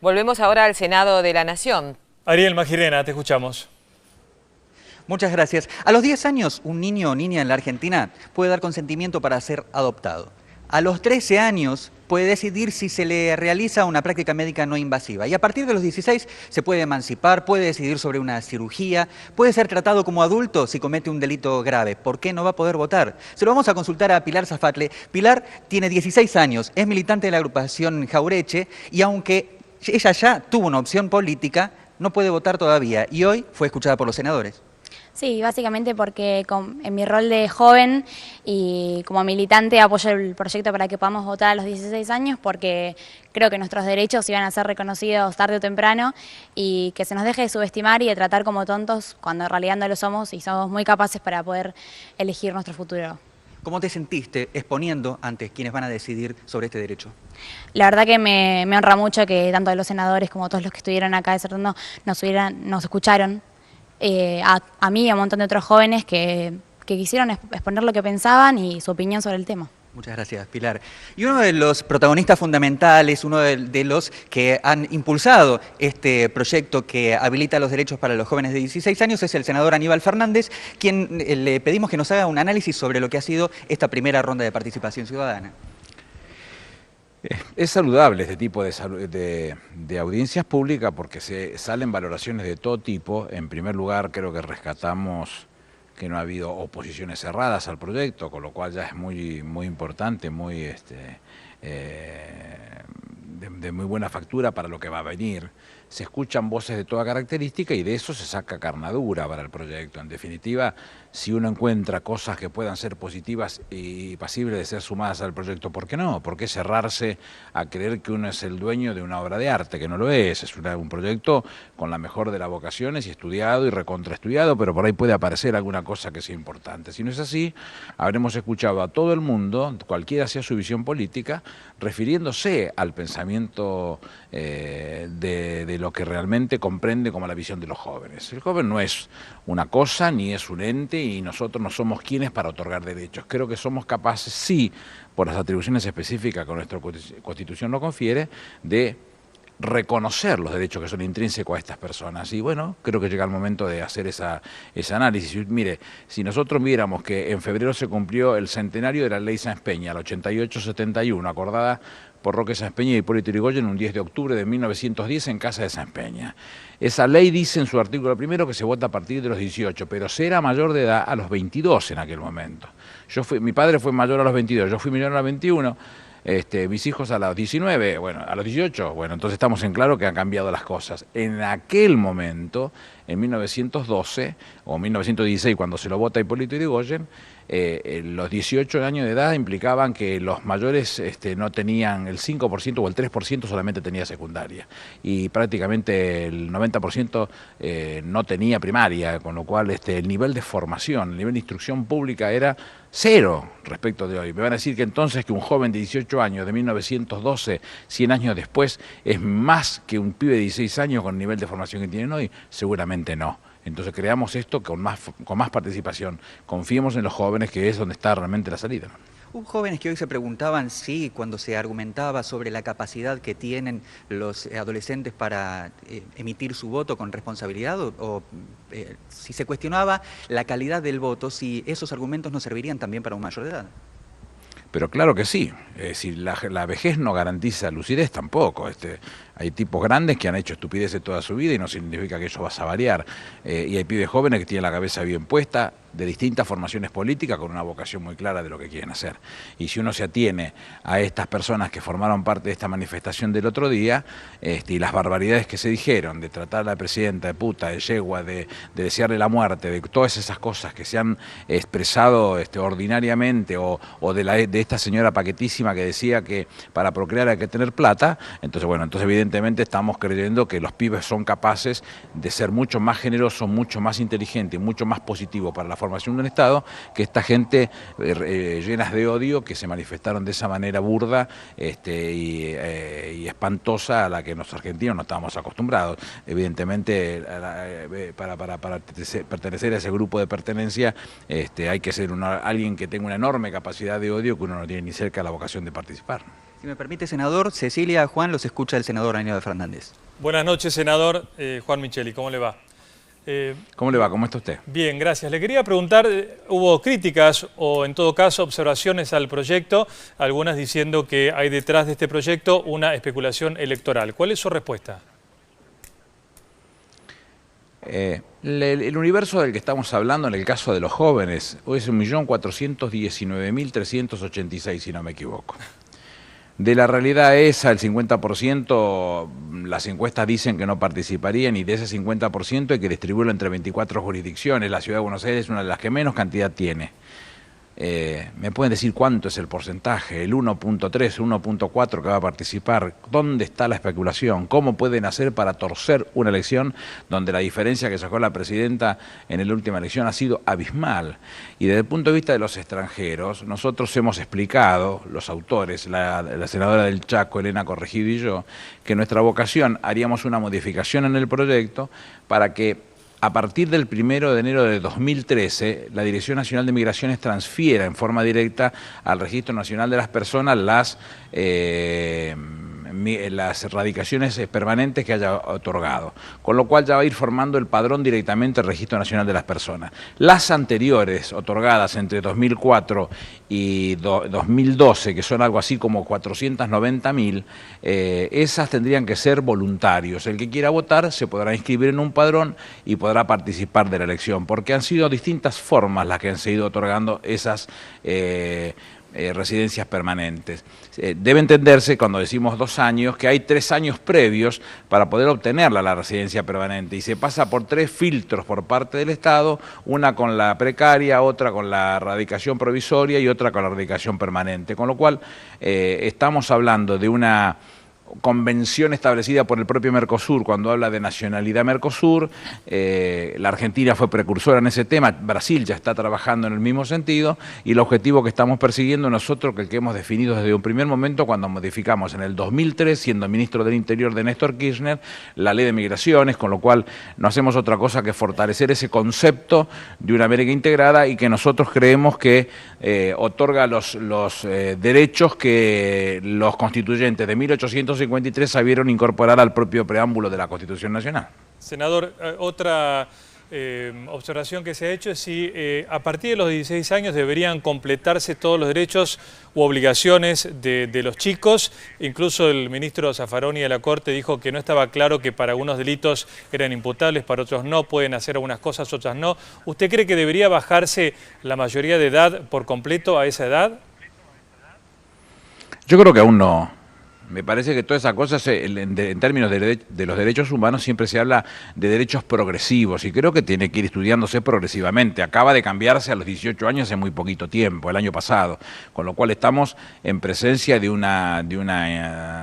Volvemos ahora al Senado de la Nación. Ariel Magirena, te escuchamos. Muchas gracias. A los 10 años, un niño o niña en la Argentina puede dar consentimiento para ser adoptado. A los 13 años puede decidir si se le realiza una práctica médica no invasiva. Y a partir de los 16 se puede emancipar, puede decidir sobre una cirugía, puede ser tratado como adulto si comete un delito grave. ¿Por qué no va a poder votar? Se lo vamos a consultar a Pilar Zafatle. Pilar tiene 16 años, es militante de la agrupación Jaureche y aunque ella ya tuvo una opción política, no puede votar todavía y hoy fue escuchada por los senadores. Sí, básicamente porque en mi rol de joven y como militante apoyo el proyecto para que podamos votar a los 16 años porque creo que nuestros derechos iban a ser reconocidos tarde o temprano y que se nos deje de subestimar y de tratar como tontos cuando en realidad no lo somos y somos muy capaces para poder elegir nuestro futuro. ¿Cómo te sentiste exponiendo ante quienes van a decidir sobre este derecho? La verdad que me honra mucho que tanto los senadores como todos los que estuvieron acá desertando nos escucharon. A mí y a un montón de otros jóvenes que quisieron exponer lo que pensaban y su opinión sobre el tema. Muchas gracias, Pilar. Y uno de los protagonistas fundamentales, uno de los que han impulsado este proyecto que habilita los derechos para los jóvenes de 16 años es el senador Aníbal Fernández, quien le pedimos que nos haga un análisis sobre lo que ha sido esta primera ronda de participación ciudadana. Es saludable este tipo de audiencias públicas porque se salen valoraciones de todo tipo. En primer lugar, creo que rescatamos que no ha habido oposiciones cerradas al proyecto, con lo cual ya es muy importante, de muy buena factura para lo que va a venir. Se escuchan voces de toda característica y de eso se saca carnadura para el proyecto. En definitiva, si uno encuentra cosas que puedan ser positivas y pasibles de ser sumadas al proyecto, ¿por qué no? ¿Por qué cerrarse a creer que uno es el dueño de una obra de arte? Que no lo es. Es un proyecto con la mejor de las vocaciones y estudiado y recontraestudiado, pero por ahí puede aparecer alguna cosa que sea importante. Si no es así, habremos escuchado a todo el mundo, cualquiera sea su visión política, refiriéndose al pensamiento de lo que realmente comprende como la visión de los jóvenes. El joven no es una cosa ni es un ente y nosotros no somos quienes para otorgar derechos. Creo que somos capaces, sí, por las atribuciones específicas que nuestra Constitución nos confiere, de reconocer los derechos que son intrínsecos a estas personas. Y bueno, creo que llega el momento de hacer ese análisis. Mire, si nosotros viéramos que en febrero se cumplió el centenario de la Ley Sáenz Peña, la 88-71, acordada por Roque Sáenz Peña y Hipólito Yrigoyen un 10 de octubre de 1910 en casa de Sáenz Peña. Esa ley dice en su artículo primero que se vota a partir de los 18, pero se era mayor de edad a los 22 en aquel momento. Mi padre fue mayor a los 22, yo fui mayor a los 21, mis hijos a los 19, bueno, a los 18, bueno, entonces estamos en claro que han cambiado las cosas. En aquel momento, en 1912 o 1916, cuando se lo vota Hipólito Yrigoyen, los 18 años de edad implicaban que los mayores no tenían el 5% o el 3% solamente tenía secundaria y prácticamente el 90% no tenía primaria, con lo cual el nivel de formación, el nivel de instrucción pública era cero respecto de hoy. Me van a decir que entonces que un joven de 18 años de 1912, 100 años después, es más que un pibe de 16 años con el nivel de formación que tienen hoy, seguramente no. Entonces creamos esto con más participación, confiemos en los jóvenes, que es donde está realmente la salida. Hubo jóvenes que hoy se preguntaban si cuando se argumentaba sobre la capacidad que tienen los adolescentes para emitir su voto con responsabilidad o si se cuestionaba la calidad del voto, si esos argumentos no servirían también para un mayor de edad. Pero claro que sí, si la vejez no garantiza lucidez tampoco. Hay tipos grandes que han hecho estupideces toda su vida y no significa que eso vas a variar. Y hay pibes jóvenes que tienen la cabeza bien puesta, de distintas formaciones políticas, con una vocación muy clara de lo que quieren hacer. Y si uno se atiene a estas personas que formaron parte de esta manifestación del otro día, y las barbaridades que se dijeron, de tratar a la presidenta de puta, de yegua, de desearle la muerte, de todas esas cosas que se han expresado ordinariamente, o de esta señora paquetísima que decía que para procrear hay que tener plata, entonces evidentemente estamos creyendo que los pibes son capaces de ser mucho más generosos, mucho más inteligentes, mucho más positivos para la formación de un Estado, que esta gente llenas de odio que se manifestaron de esa manera burda y espantosa a la que los argentinos no estábamos acostumbrados. Evidentemente, para pertenecer a ese grupo de pertenencia hay que ser alguien que tenga una enorme capacidad de odio que uno no tiene ni cerca la vocación de participar. Si me permite, senador, Cecilia, Juan, los escucha el senador Aníbal Fernández. Buenas noches, senador Juan Micheli, ¿cómo le va? ¿Cómo le va? ¿Cómo está usted? Bien, gracias. Le quería preguntar, hubo críticas o en todo caso observaciones al proyecto, algunas diciendo que hay detrás de este proyecto una especulación electoral. ¿Cuál es su respuesta? El universo del que estamos hablando en el caso de los jóvenes hoy es 1.419.386, si no me equivoco. De la realidad esa, el 50%, las encuestas dicen que no participarían y de ese 50% hay que distribuirlo entre 24 jurisdicciones. La Ciudad de Buenos Aires es una de las que menos cantidad tiene. ¿Me pueden decir cuánto es el porcentaje? ¿El 1.3, 1.4 que va a participar? ¿Dónde está la especulación? ¿Cómo pueden hacer para torcer una elección donde la diferencia que sacó la presidenta en la última elección ha sido abismal? Y desde el punto de vista de los extranjeros, nosotros hemos explicado, los autores, la senadora del Chaco, Elena Corregido y yo, que nuestra vocación haríamos una modificación en el proyecto para que a partir del 1 de enero de 2013, la Dirección Nacional de Migraciones transfiera en forma directa al Registro Nacional de las Personas las radicaciones permanentes que haya otorgado, con lo cual ya va a ir formando el padrón directamente el Registro Nacional de las Personas. Las anteriores, otorgadas entre 2004 y 2012, que son algo así como 490.000, esas tendrían que ser voluntarios. El que quiera votar se podrá inscribir en un padrón y podrá participar de la elección, porque han sido distintas formas las que han seguido otorgando esas residencias permanentes. Debe entenderse cuando decimos 2 años que hay 3 años previos para poder obtenerla la residencia permanente y se pasa por 3 filtros por parte del Estado, una con la precaria, otra con la radicación provisoria y otra con la radicación permanente, con lo cual estamos hablando de una convención establecida por el propio Mercosur cuando habla de nacionalidad Mercosur. La Argentina fue precursora en ese tema, Brasil ya está trabajando en el mismo sentido y el objetivo que estamos persiguiendo nosotros, que el que hemos definido desde un primer momento cuando modificamos en el 2003, siendo ministro del Interior de Néstor Kirchner, la ley de migraciones, con lo cual no hacemos otra cosa que fortalecer ese concepto de una América integrada y que nosotros creemos que otorga los derechos que los constituyentes de 1853 sabieron incorporar al propio preámbulo de la Constitución Nacional. Senador, otra observación que se ha hecho es si a partir de los 16 años deberían completarse todos los derechos u obligaciones de los chicos. Incluso el ministro Zaffaroni de la Corte dijo que no estaba claro que para algunos delitos eran imputables, para otros no, pueden hacer algunas cosas, otras no. ¿Usted cree que debería bajarse la mayoría de edad por completo a esa edad? Yo creo que aún no. Me parece que todas esas cosas, en términos de los derechos humanos, siempre se habla de derechos progresivos y creo que tiene que ir estudiándose progresivamente. Acaba de cambiarse a los 18 años hace muy poquito tiempo, el año pasado, con lo cual estamos en presencia de una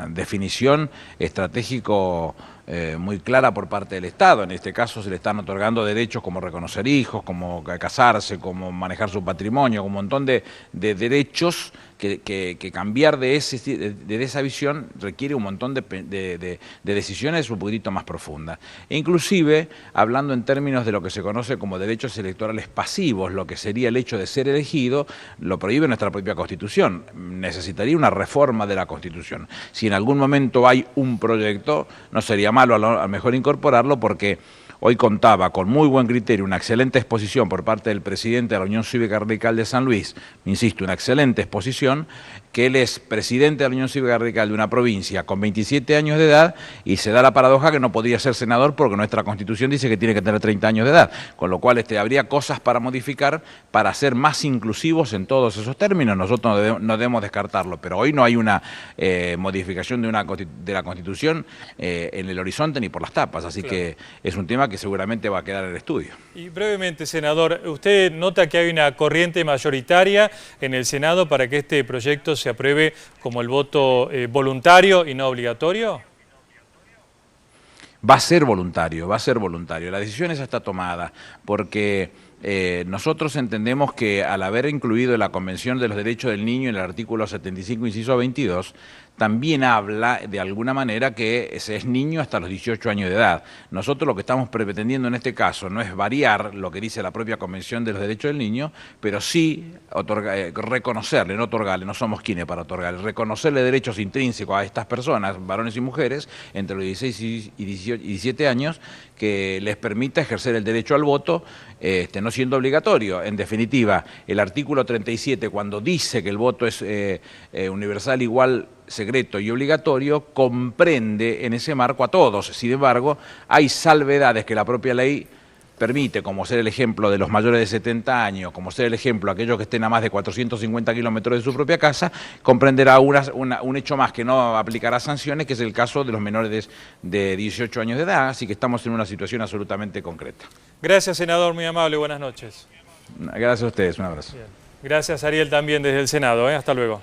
definición estratégico muy clara por parte del Estado. En este caso se le están otorgando derechos como reconocer hijos, como casarse, como manejar su patrimonio, un montón de derechos que cambiar de esa visión requiere un montón de decisiones un poquitito más profundas. E inclusive, hablando en términos de lo que se conoce como derechos electorales pasivos, lo que sería el hecho de ser elegido, lo prohíbe nuestra propia Constitución. Necesitaría una reforma de la Constitución. Si en algún momento hay un proyecto, no sería malo a lo mejor incorporarlo porque hoy contaba con muy buen criterio, una excelente exposición por parte del presidente de la Unión Cívica Radical de San Luis, insisto, una excelente exposición, que él es presidente de la Unión Cívica Radical de una provincia con 27 años de edad y se da la paradoja que no podría ser senador porque nuestra Constitución dice que tiene que tener 30 años de edad, con lo cual habría cosas para modificar para ser más inclusivos en todos esos términos. Nosotros no debemos descartarlo, pero hoy no hay una modificación de la Constitución en el horizonte ni por las tapas, así claro, que es un tema que seguramente va a quedar en el estudio. Y brevemente, senador, ¿usted nota que hay una corriente mayoritaria en el Senado para que este proyecto se apruebe como el voto voluntario y no obligatorio? Va a ser voluntario, va a ser voluntario. La decisión esa está tomada porque nosotros entendemos que al haber incluido la Convención de los Derechos del Niño en el artículo 75, inciso 22, también habla de alguna manera que se es niño hasta los 18 años de edad. Nosotros lo que estamos pretendiendo en este caso no es variar lo que dice la propia Convención de los Derechos del Niño, pero sí reconocerle, no otorgarle, no somos quienes para otorgarle, reconocerle derechos intrínsecos a estas personas, varones y mujeres, entre los 16 y 17 años, que les permita ejercer el derecho al voto, no siendo obligatorio. En definitiva, el artículo 37, cuando dice que el voto es universal, igual, secreto y obligatorio, comprende en ese marco a todos. Sin embargo, hay salvedades que la propia ley permite, como ser el ejemplo de los mayores de 70 años, como ser el ejemplo de aquellos que estén a más de 450 kilómetros de su propia casa, comprenderá un hecho más que no aplicará sanciones, que es el caso de los menores de 18 años de edad, así que estamos en una situación absolutamente concreta. Gracias, senador, muy amable, buenas noches. Gracias a ustedes, un abrazo. Bien. Gracias, Ariel, también desde el Senado, hasta luego.